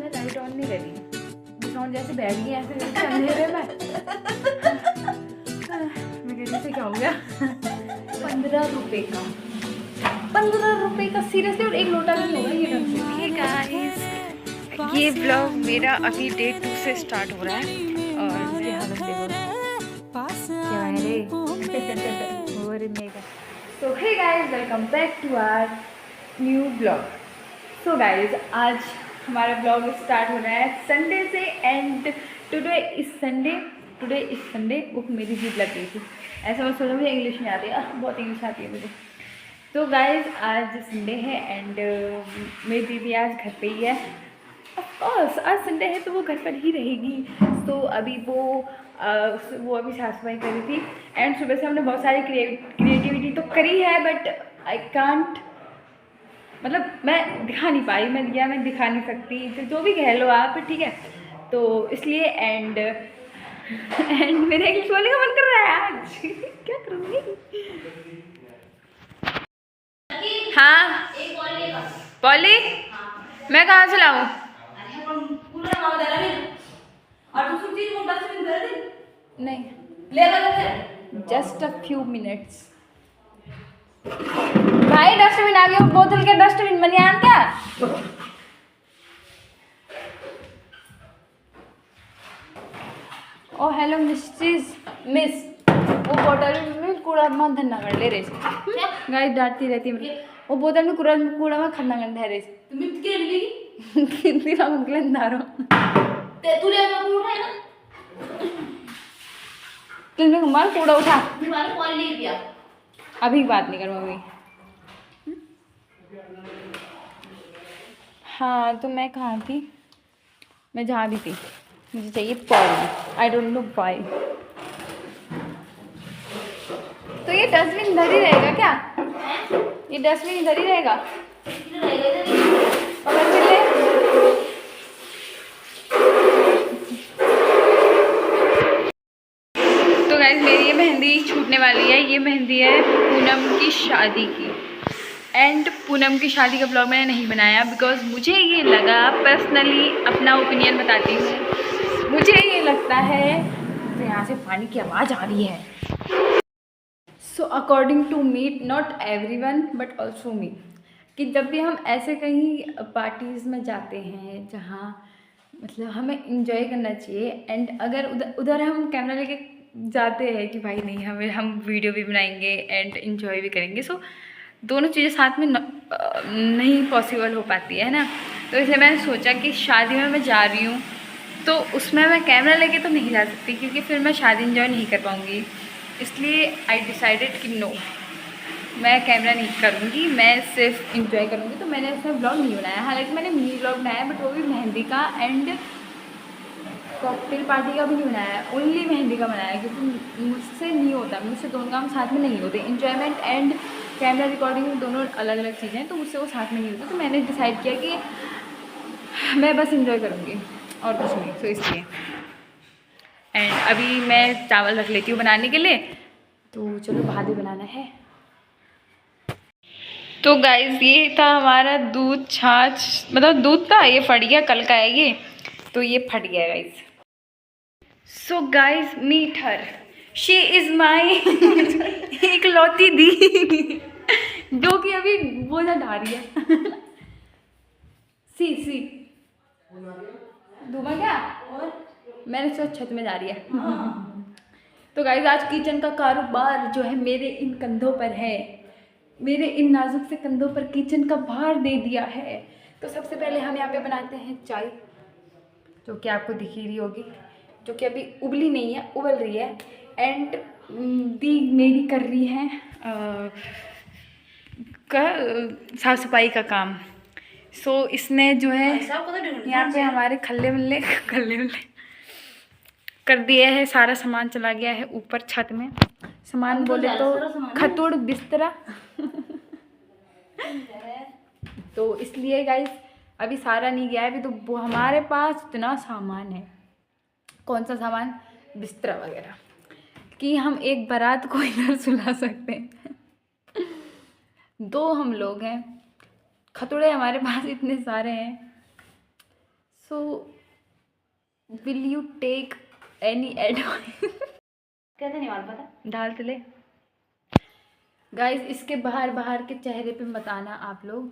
मैंने light on नहीं करी, साउंड जैसे बैठ गई ऐसे करके अंधेरे में। मैं कह रही थी क्या हो गया। 15 रुपए का, 15 रुपए का सीरियसली, और एक लोटा नहीं होगा ये ढंग से। गाइस ये ब्लॉग मेरा अभी डे 2 से स्टार्ट हो रहा है और मेरी हालत देखो क्या है रे। तो hey guys, welcome back to our new blog. So guys आज हमारा ब्लॉग स्टार्ट हो रहा है संडे से, एंड टुडे इज संडे। वो मेरी जीभ लग गई थी, ऐसा मैं सोचा, मुझे इंग्लिश में आती है, बहुत इंग्लिश आती है मुझे। तो गाइस आज संडे है एंड मेरी दीदी आज घर पे ही है। ऑफकोर्स आज संडे है तो वो घर पर ही रहेगी। तो अभी वो अभी साफ सफाई करी थी एंड सुबह से हमने बहुत सारी क्रिएटिविटी तो करी है, बट आई कांट, मतलब मैं दिखा नहीं पाई, मैं दिखा नहीं सकती, तो जो भी कह लो आप, ठीक है। तो इसलिए एंड मेरे इंग्लिश बोलने का मन कर रहा है आज। क्या करूँगी। हाँ पॉली, मैं कहाँ से लाऊं। नहीं, जस्ट अ फ्यू मिनट्स। भाई डस्टबिन आ गया, बोतल के डस्टबिन बनिया क्या। ओ हेलो मिस, वो बोतल में कूड़ा मत धरना कर ले रही गाइस, डांटती रहती है। वो बोतल में कूड़ा मत खन्ना कर रही कितनी राम के अंधारो ते तू ले मैं कूड़ा है ना, तुमने हमारा कूड़ा उठा, हमारा कॉल ले दिया। अभी बात नहीं कर मम्मी। हाँ तो मैं कहाँ थी, मैं जहाँ भी थी, मुझे चाहिए poly, I don't know why. तो ये डस्टबिन इधर ही रहेगा क्या, ये डस्टबिन इधर ही रहेगा, पकड़ के ले। तो गाइस मेरी ये मेहंदी छूटने वाली है, ये मेहंदी है पूनम की शादी की, एंड पूनम की शादी का ब्लॉग मैंने नहीं बनाया बिकॉज मुझे ये लगा, पर्सनली अपना ओपिनियन बताती हूँ, मुझे ये लगता है, तो यहाँ से पानी की आवाज़ आ रही है। So according to me, not everyone but also me, कि जब भी हम ऐसे कहीं पार्टीज़ में जाते हैं जहाँ मतलब हमें इंजॉय करना चाहिए, एंड अगर उधर हम कैमरा लेके जाते हैं कि भाई नहीं, हम वीडियो भी बनाएंगे एंड इंजॉय भी करेंगे, सो दोनों चीज़ें साथ में नहीं पॉसिबल हो पाती है ना। तो इसलिए मैंने सोचा कि शादी में मैं जा रही हूँ तो उसमें मैं कैमरा लेके तो नहीं जा सकती, क्योंकि फिर मैं शादी इंजॉय नहीं कर पाऊँगी। इसलिए आई डिसाइडेड कि नो, मैं कैमरा नहीं करूँगी, मैं सिर्फ इंजॉय करूँगी। तो मैंने इसमें ब्लॉग नहीं बनाया, हालांकि मैंने मिनी ब्लॉग बनाया बट वो भी मेहंदी का एंड कॉकटेल पार्टी का भी नहीं बनाया, ओनली मेहंदी का बनाया, क्योंकि मुझसे नहीं होता, मुझसे दोनों काम साथ में नहीं होते। इंजॉयमेंट एंड कैमरा रिकॉर्डिंग दोनों अलग अलग चीज़ें हैं, तो मुझसे वो साथ में नहीं होते। तो मैंने डिसाइड किया कि मैं बस इंजॉय करूँगी और कुछ नहीं, तो इसलिए। एंड अभी मैं चावल रख लेती हूँ बनाने के लिए, तो चलो भादे बनाना है। तो गाइस ये था हमारा दूध छाछ, मतलब दूध था, ये फट गया, कल का है ये, तो ये फट गया guys. So guys meet her, she is my इकलौती दी जो कि अभी बोझा ढा रही है। सी धूमा क्या, और मैंने सोचा छत में जा रही है। तो गाइज आज किचन का कारोबार जो है मेरे इन कंधों पर है, मेरे इन नाजुक से कंधों पर किचन का भार दे दिया है। तो सबसे पहले हम यहाँ पे बनाते हैं चाय, जो कि आपको दिख ही रही होगी, जो कि अभी उबली नहीं है, उबल रही है। एंड दी मेरी कर रही है साफ सफाई का काम। सो इसने जो है यहाँ पे हमारे खल्ले मिल्ले कर दिए है, सारा सामान चला गया है ऊपर छत में। सामान बोले तो खतुड़ बिस्तरा तो इसलिए गाइस अभी सारा नहीं गया है, अभी तो वो हमारे पास इतना सामान है। कौन सा सामान, बिस्तरा वगैरह, कि हम एक बारात को इधर सुला सकते हैं। 2 हम लोग हैं, खतुड़े हमारे पास इतने सारे हैं। So will you take any advice? कैसे नहीं मालूम पता डाल तो ले गाइस, इसके बाहर के चेहरे पे मत आना आप लोग,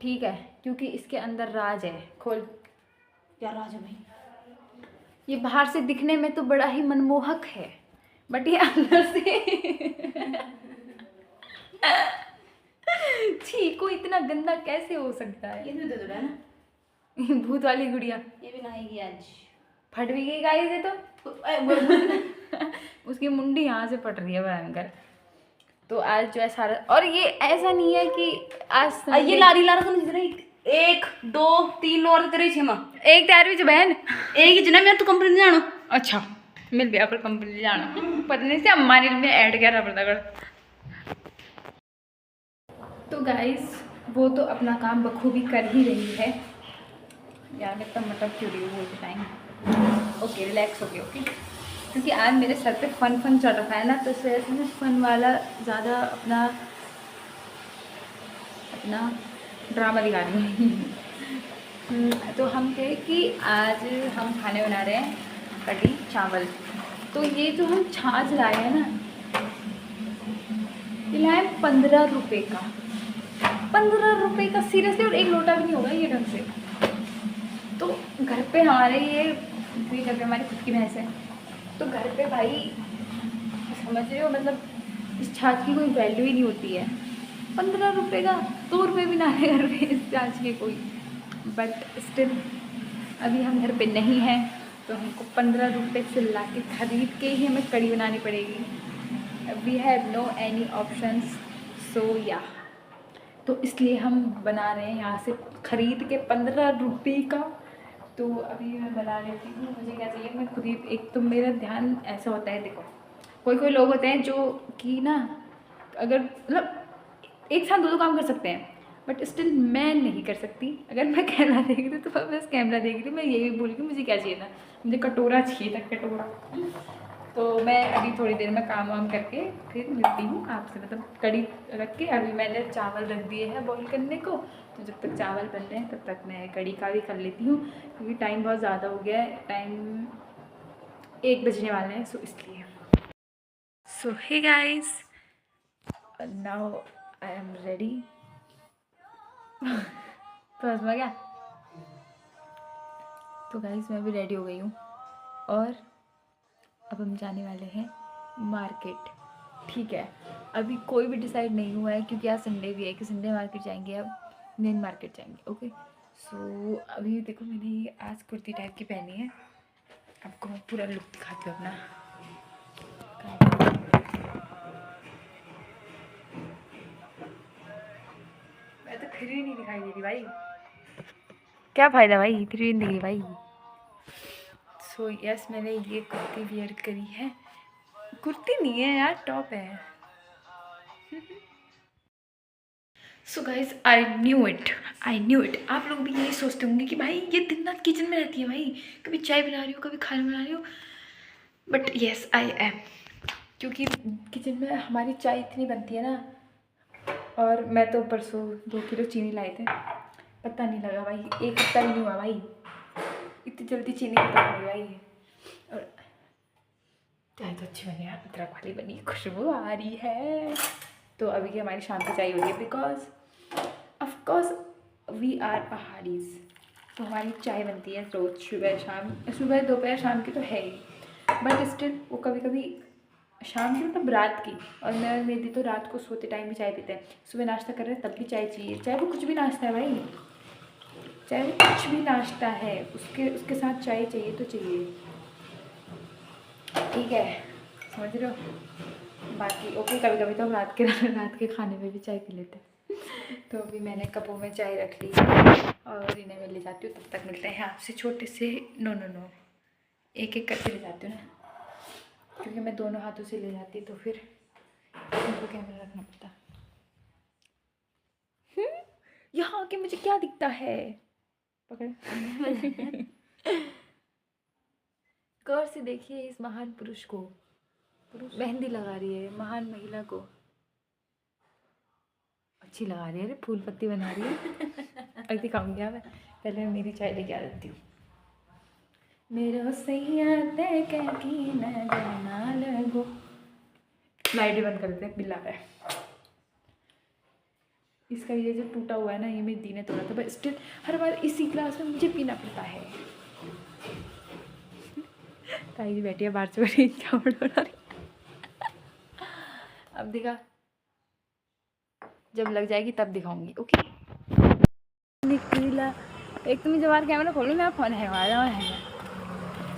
ठीक है? क्योंकि इसके अंदर राज है। खोल। क्या राज है भाई? ये बाहर से दिखने में तो बड़ा ही मनमोहक है, बट ये अंदर से छी, को इतना गंदा कैसे हो सकता है? ये तो दे दो ना। भूत वाली गुड़िया ये भी नहाएगी आज। फट भी गई गाइस ये तो। उसकी मुंडी यहाँ से फट रही है भयंकर। तो आज जो है सारा, और ये ऐसा नहीं है कि आज ये लारी लारा समझ रही। 1 2 3 और तेरे छेमा एक तैयार भी जो बहन एक ही जना मैं तो कंपनी जानो। अच्छा मिल गया पर कंपनी जाना पता नहीं से अम्मा ने में ऐड किया रबड़। तो गाइस वो तो अपना काम बखूबी कर ही रही है यार। मैं तब मतलब क्यों रही हूँ बोलते टाइम। ओके रिलैक्स हो गया। ओके क्योंकि आज मेरे सर पे फन चल रखा है ना, तो इस वजह से मैं फन वाला ज़्यादा अपना ड्रामा दिखा रही हूँ। तो हम थे कि आज हम खाने बना रहे हैं कढ़ी चावल। तो ये जो हम छाछ लाए हैं ना, ये लाए 15 रुपये का। 15 रुपये का सीरियसली, और एक लोटा भी नहीं होगा ये ढंग से। तो घर पे हमारे ये घर पे हमारी खुद की भैंस है, तो घर पे भाई समझ रहे हो, मतलब इस छाछ की कोई वैल्यू ही नहीं होती है। 15 रुपये का 2 रुपये भी ना है घर पे इस छाछ के कोई। बट स्टिल अभी हम घर पे नहीं हैं, तो हमको 15 रुपये से ला के खरीद के ही हमें कढ़ी बनानी पड़ेगी। We have no any options, so या तो इसलिए हम बना रहे हैं यहाँ से ख़रीद के 15 रुपये का। तो अभी मैं बना लेती हूँ। मुझे क्या चाहिए, मैं खुद ही, एक तो मेरा ध्यान ऐसा होता है, देखो कोई लोग होते हैं जो कि ना अगर मतलब एक साथ दो काम कर सकते हैं, बट स्टिल मैं नहीं कर सकती। अगर मैं कैमरा देख रही थी तो बस कैमरा देख रही थी, मैं ये भी बोल रही मुझे क्या चाहिए था, मुझे कटोरा चाहिए था, कटोरा। तो मैं अभी थोड़ी देर में काम वाम करके फिर मिलती हूँ आपसे। मतलब कढ़ी रख के अभी मैंने चावल रख दिए हैं बॉईल करने को, तो जब तक चावल बन रहे हैं तब तक मैं कढ़ी का भी कर लेती हूँ, क्योंकि टाइम बहुत ज़्यादा हो गया है। टाइम 1 बजने वाले हैं, सो इसलिए। So hey guys, now I am ready. तो समझ गया। तो गाइस मैं भी रेडी हो गई हूँ, और अब हम जाने वाले हैं मार्केट, ठीक है? अभी कोई भी डिसाइड नहीं हुआ है, क्योंकि आज संडे भी है कि संडे मार्केट जाएंगे, अब मेन मार्केट जाएंगे। ओके सो अभी देखो मैंने ये आज कुर्ती टाइप की पहनी है, आपको मैं पूरा लुक दिखाती हूँ अपना। मैं तो फिर भी नहीं दिखाई दे रही भाई, क्या फ़ायदा भाई, फिर भी नहीं दिख रही भाई। सो यस मैंने ये कुर्ती वियर करी है, कुर्ती नहीं है यार, टॉप है। So guys I knew it. आप लोग भी यही सोचते होंगे कि भाई ये दिन रात किचन में रहती है भाई, कभी चाय बना रही हो, कभी खाना बना रही हो। बट येस आई एम, क्योंकि किचन में हमारी चाय इतनी बनती है ना। और मैं तो परसों 2 किलो चीनी लाए थे, पता नहीं लगा भाई, 1 हफ्ता भी नहीं हुआ भाई, इतनी जल्दी चीनी खत्म हो गई भाई। और चाय तो अच्छी बनी यार, अदरक वाली बनी, खुशबू आ रही है। तो अभी की हमारी शाम की चाय हो रही है, because of course we are pahadis, तो हमारी चाय बनती है रोज़ सुबह शाम, सुबह दोपहर शाम की तो है ही, बट स्टिल वो कभी कभी शाम की मतलब रात की। और मैं मेरी तो रात को सोते टाइम भी चाय पीते हैं, सुबह नाश्ता कर रहे हैं तब भी चाय चाहिए, चाहे वो कुछ भी नाश्ता है भाई, चाहे वो कुछ भी नाश्ता है, उसके साथ चाय चाहिए तो चाहिए, ठीक है? समझ रहे हो? बाकी ओके कभी कभी तो हम रात के खाने में भी चाय पी लेते हैं। तो अभी मैंने कपों में चाय रख ली और इन्हें मैं ले जाती हूँ, तब तक मिलते हैं आपसे छोटे से नो एक करके ले जाती हूँ ना, क्योंकि मैं दोनों हाथों से ले जाती तो फिर उनको कैमरा रखना पड़ता। यहाँ आके मुझे क्या दिखता है, पकड़। गौर से देखिए इस महान पुरुष को, मेहंदी लगा रही है, महान महिला को अच्छी लगा रही है, अरे फूल पत्ती बना रही है। अभी दिखाऊंगी मैं, पहले मैं मेरी चाय लेके आ जाती हूँ। मेरे सैया ते की न जाना लगो। लाइट ही बंद कर देते हैं, बिल आ रहा है। इसका ये जो टूटा हुआ है ना, ये मेरी दी ने तोड़ा था, बट स्टिल हर बार इसी क्लास में मुझे पीना पड़ता है। ताई जी बैठी है बाहर से, बैठी क्या बड़ा रही। अब दिखा, जब लग जाएगी तब दिखाऊंगी। ओके निकला। एक तो मुझे बाहर कैमरा खोलूँ, मेरा फ़ोन है हमारा है।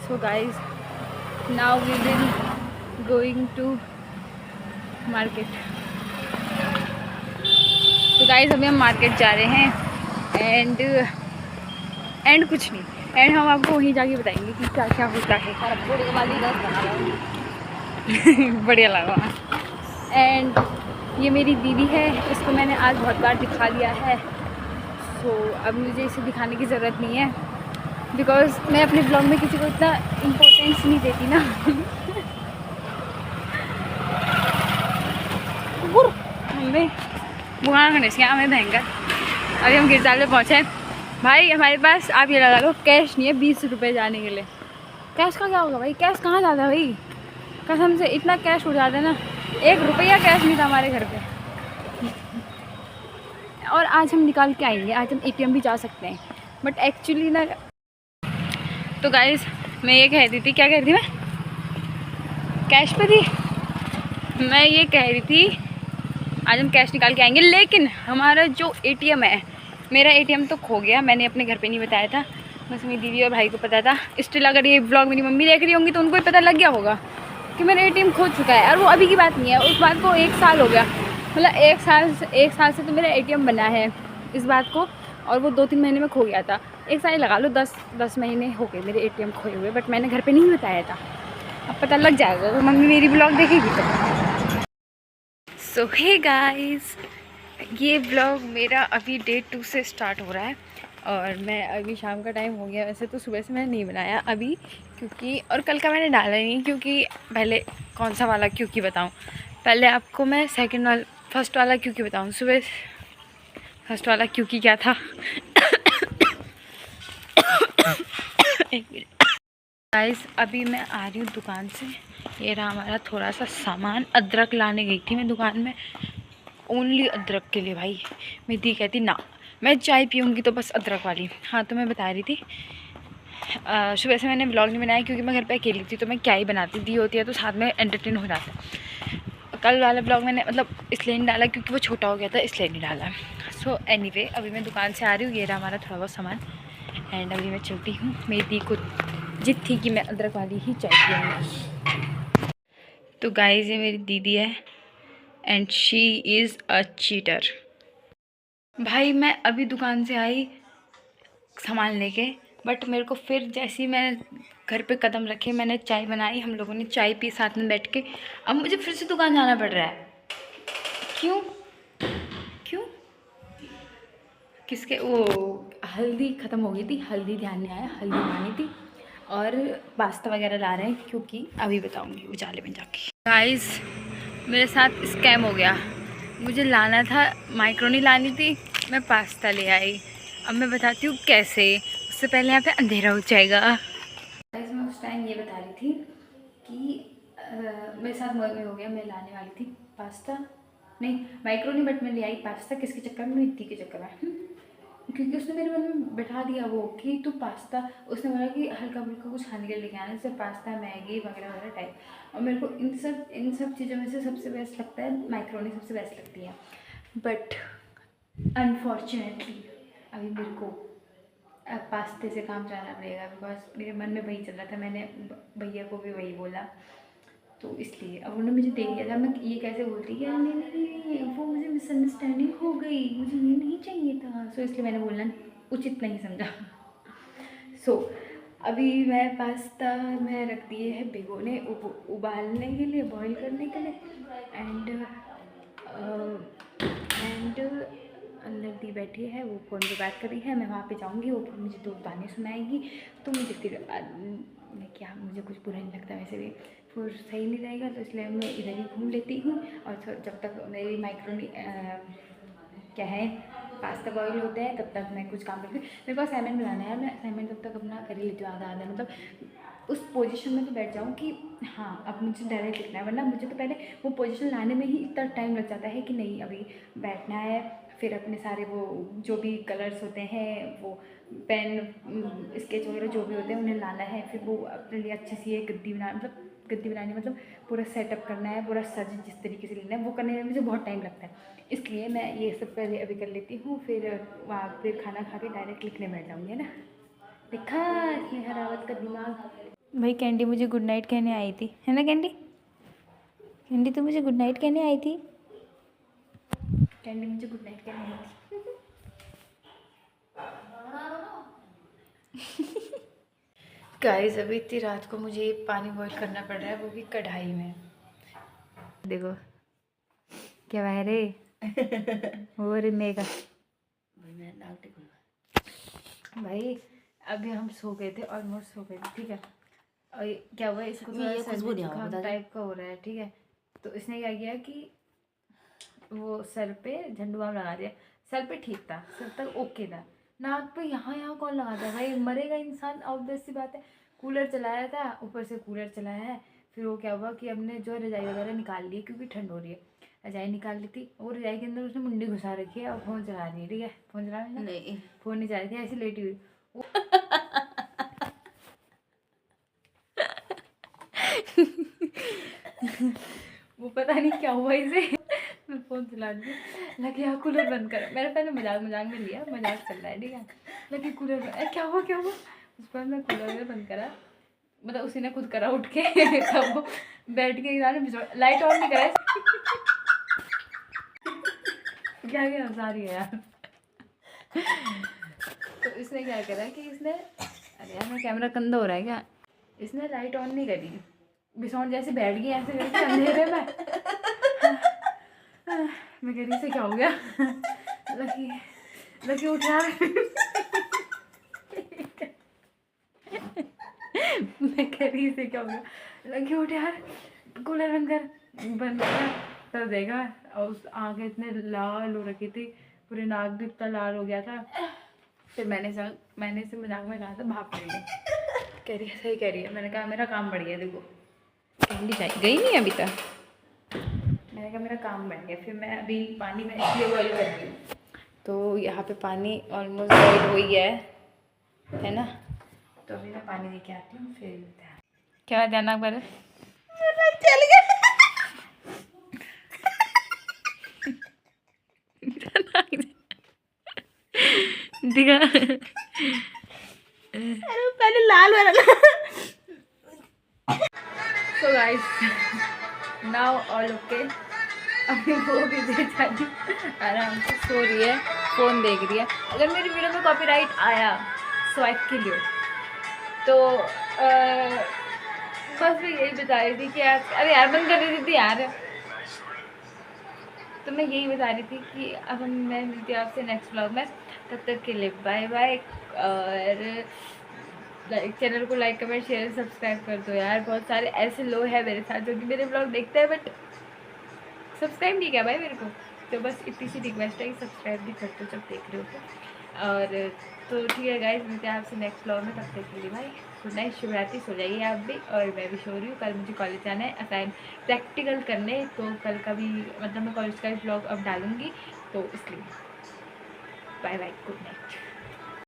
So guys now we will going to market. तो गाइज अभी हम मार्केट जा रहे हैं एंड कुछ नहीं, एंड हम आपको वहीं जाके बताएंगे कि क्या क्या होता है। बढ़िया लगा। एंड ये मेरी दीदी है, इसको मैंने आज बहुत बार दिखा लिया है। सो अब मुझे इसे दिखाने की ज़रूरत नहीं है, बिकॉज मैं अपने ब्लॉग में किसी को इतना इम्पोर्टेंस नहीं देती ना। हमें बुहाना करने से हमें भयंकर। अभी हम गिरजाल में पहुँचे भाई, हमारे पास आप ये लगा लो कैश नहीं है 20 रुपये जाने के लिए। कैश का क्या होगा भाई, कैश कहाँ जाता है भाई, कसम से इतना कैश उड़ जाता है ना, 1 रुपया कैश नहीं था हमारे घर पे। और आज हम निकाल के आएंगे, आज हम एटीएम भी जा सकते हैं, बट एक्चुअली ना। तो गाइस मैं ये कह रही थी, क्या कह रही थी मैं, कैश पे थी। मैं ये कह रही थी आज हम कैश निकाल के आएंगे, लेकिन हमारा जो एटीएम है, मेरा एटीएम तो खो गया। मैंने अपने घर पे नहीं बताया था, बस मेरी दीदी और भाई को पता था। स्टिल अगर ये व्लॉग मेरी मम्मी देख रही होंगी तो उनको भी पता लग गया होगा कि मेरा एटीएम खो चुका है। और वो अभी की बात नहीं है, उस बात को 1 साल हो गया, मतलब 1 साल से तो मेरा एटीएम बना है इस बात को, और वो 2-3 महीने में खो गया था। 1 साल लगा लो, 10 महीने हो गए मेरे एटीएम खोए हुए, बट मैंने घर पे नहीं बताया था। अब पता लग जाएगा तो मम्मी मेरी ब्लॉग देखेगी तो। सो हे गाइस, ये ब्लॉग मेरा अभी डे 2 से स्टार्ट हो रहा है, और मैं अभी शाम का टाइम हो गया। वैसे तो सुबह से मैंने नहीं बनाया अभी, क्योंकि और कल का मैंने डाला नहीं, क्योंकि पहले कौन सा वाला क्योंकि बताऊँ, पहले आपको मैं फर्स्ट वाला क्योंकि बताऊँ। सुबह फर्स्ट वाला क्योंकि क्या था एक मिनट गाइस, अभी मैं आ रही हूँ दुकान से। ये रहा हमारा थोड़ा सा सामान। अदरक लाने गई थी मैं दुकान में, ओनली अदरक के लिए। भाई मेरी दी कहती ना मैं चाय पीऊँगी तो बस अदरक वाली। हाँ तो मैं बता रही थी, सुबह से मैंने ब्लॉग नहीं बनाया क्योंकि मैं घर पे अकेली थी, तो मैं क्या ही बनाती, दी होती है तो साथ में एंटरटेन हो जाता है। कल वाला ब्लॉग मैंने मतलब इसलिए नहीं डाला क्योंकि वो छोटा हो गया था, इसलिए नहीं डाला। सो एनीवे अभी मैं दुकान से आ रही हूँ, ये रहा हमारा थोड़ा बहुत सामान, एंड अभी मैं चलती हूँ। मेरी दी को जिद थी कि मैं अदरक वाली ही चाय पीऊँगी। तो गाइस ये मेरी दीदी है and she is a cheater. भाई मैं अभी दुकान से आई सामान लेके, बट मेरे को फिर जैसे ही मैंने घर पे कदम रखे, मैंने चाय बनाई, हम लोगों ने चाय पी साथ में बैठ के, अब मुझे फिर से दुकान जाना पड़ रहा है। क्यों क्यों किसके वो हल्दी ख़त्म हो गई थी, हल्दी ध्यान नहीं आया, हल्दी लानी थी, और पास्ता वगैरह ला रहे हैं, क्योंकि अभी बताऊंगी उजाले में जाके। गाइस मेरे साथ स्कैम हो गया, मुझे लाना था माइक्रोनी लानी थी, मैं पास्ता ले आई। अब मैं बताती हूँ कैसे, उससे पहले यहाँ पे अंधेरा हो जाएगा। गाइस मैं उस टाइम ये बता रही थी कि मेरे साथ मॉर्निंग हो गया, मैं लाने वाली थी पास्ता, नहीं माइक्रोनी, बट मैं ले आई पास्ता किसके चक्कर में, नीति के चक्कर में। क्योंकि उसने मेरे मन में बैठा दिया वो कि तू पास्ता, उसने बोला कि हल्का फुल्का कुछ खाने के लिए लेके आना, जैसे पास्ता मैगी वगैरह वगैरह टाइप। और मेरे को इन सब चीज़ों में से सबसे बेस्ट लगता है माइक्रोनी, सबसे बेस्ट लगती है। बट अनफॉर्चुनेटली अभी मेरे को पास्ते से काम चलाना पड़ेगा, बिकॉज मेरे मन में वही चल रहा था। मैंने भैया को भी वही बोला, तो इसलिए अब उन्होंने मुझे दे दिया था। मैं ये कैसे बोलती कि नहीं नहीं नहीं, वो मुझे मिसअंडरस्टैंडिंग हो गई, मुझे ये नहीं चाहिए था। सो इसलिए मैंने बोलना उचित नहीं समझा। सो अभी मैं पास्ता मैं रख दिए है भिगोने, उबालने के लिए, बॉईल करने के लिए। एंड अंदर दी बैठी है, वो फ़ोन पे बात कर रही है। मैं वहाँ पे जाऊँगी, वो मुझे 2 गाने सुनाएगी, तो मुझे फिर मैं क्या, मुझे कुछ बुरा नहीं लगता वैसे भी, फिर सही नहीं रहेगा, तो इसलिए मैं इधर ही घूम लेती हूँ। और जब तक मेरी माइक्रोनी क्या है पास्ता बॉईल होते हैं तब तक मैं कुछ काम करती हूँ। मेरे को असाइनमेंट बनाना है, मैं असाइनमेंट तब तक अपना कर ही लेती हूँ आधा आधा, मतलब उस पोजीशन में तो बैठ जाऊँ कि हाँ अब मुझे डायरेक्ट लिखना है, वरना मुझे तो पहले वो पोजीशन लाने में ही इतना टाइम लग जाता है कि नहीं अभी बैठना है, फिर अपने सारे वो जो भी कलर्स होते हैं, वो पेन स्केच वगैरह जो भी होते हैं उन्हें लाना है, फिर वो अपने लिए अच्छी सी एक गद्दी बना, मतलब गद्दी बनानी मतलब पूरा सेटअप करना है, पूरा सज जिस तरीके से लेना है वो करने में मुझे बहुत टाइम लगता है। इसलिए मैं ये सब पहले अभी कर लेती हूँ, फिर वहाँ फिर खाना खा के डायरेक्ट लिखने बैठ जाऊँगी, है ना। देखा हरावत का दिमाग। भाई कैंडी मुझे गुड नाइट कहने आई थी, है ना कैंडी? कैंडी तो मुझे गुड नाइट कहने आई थी, कैंडी मुझे गुड नाइट कहने आई थी। गाइस अभी इतनी रात को मुझे पानी बॉईल करना पड़ रहा है, वो भी कढ़ाई में। देखो क्या बह रे हो रे मेगा भाई, अभी हम सो गए थे, ऑलमोस्ट सो गए थे, ठीक है। और क्या हुआ इसको थोड़ा सर्दी जुकाम टाइप का हो रहा है, ठीक है। तो इसने क्या किया कि वो सर पे झंडू बाम लगा दिया। सर पे ठीक था, सर तक ओके था, नाक पे यहाँ यहाँ कौन लगाता है भाई, मरेगा इंसान, ऑब्वियस सी बात है। कूलर चलाया था, ऊपर से कूलर चलाया है, फिर वो क्या हुआ कि हमने जो रजाई वगैरह निकाल ली क्योंकि ठंड हो रही है, रजाई निकाल ली थी, और रजाई के अंदर उसने मुंडी घुसा रखी है और फ़ोन चला रही है, ठीक है। फ़ोन चला रही है नहीं, फ़ोन नहीं चला रही थी, ऐसी लेटी हुई। वो पता नहीं क्या हुआ इसे, मैं फ़ोन चला रही हूँ, लगे यार कूलर बंद कर। मैंने पहले मजाक मजाक में लिया, मजाक चल रहा है, ठीक है। लगे कूलर क्या हुआ क्या हुआ, उस पर मैं कूलर बंद करा, मतलब उसी ने खुद करा उठ के तब वो बैठ के लाइट ऑन नहीं करा। क्या क्या हंसा रही है यार। तो इसने क्या करा कि इसने, अरे यार मैं कैमरा गंदा हो रहा है क्या, इसने लाइट ऑन नहीं करी, बिसौन जैसे बैठ गई ऐसे करके अंधेरे में। मैं कह रही से क्या हो गया, लकी लकी उठ यार। मैं कह रही से क्या हो गया, लकी उठ यार, कूलर बंद कर, बंद करा तब देखा, और उस आँखें इतने लाल हो रखी थी, पूरे नाक भी इतना लाल हो गया था। फिर मैंने इसे मजाक में कहा था भाप ले, कह रही है सही कह रही है। मैंने कहा मेरा काम बढ़ गया, देखो कैंडी गई नहीं अभी तक, मैंने कहा मेरा काम बढ़ गया। फिर मैं अभी पानी में इसलिए बॉईल कर रही हूँ, तो यहाँ पे पानी ऑलमोस्ट बॉईल हो ही गया है ना। तो अभी मैं पानी लेके आती हूँ, फिर क्या ध्यान पर चल गया। दिखा अरे पहले लाल वाला। So guys now all okay. अभी वो भी बेचारी आराम से सो रही है, फ़ोन देख रही है। अगर मेरी वीडियो में कॉपीराइट आया सो आई किल यू। तो बस मैं यही बता रही थी कि यार, अरे यार बंद कर रही थी यार। तो मैं यही बता रही थी कि अब मैं मिलती हूँ आपसे नेक्स्ट व्लॉग में, तब तक के लिए बाय बाय। और चैनल को लाइक कमेंट शेयर सब्सक्राइब कर दो यार। बहुत सारे ऐसे लोग हैं मेरे साथ जो कि मेरे व्लॉग देखते हैं बट सब्सक्राइब नहीं किया भाई मेरे को। तो बस इतनी सी रिक्वेस्ट है कि सब्सक्राइब भी कर दो जब देख रहे हो तो। और तो ठीक है गाइस, मिलते हैं आपसे नेक्स्ट व्लॉग में, तब तक के लिए भाई गुड नाइट, शुभ रात्रि, सो जाइए आप भी। और मैं भी सो रही हूँ, कल मुझे कॉलेज जाना है असाइन प्रैक्टिकल करने, तो कल का भी मतलब मैं कॉलेज का भी व्लॉग अब डालूँगी, तो इसलिए बाय बाय, गुड नाइट।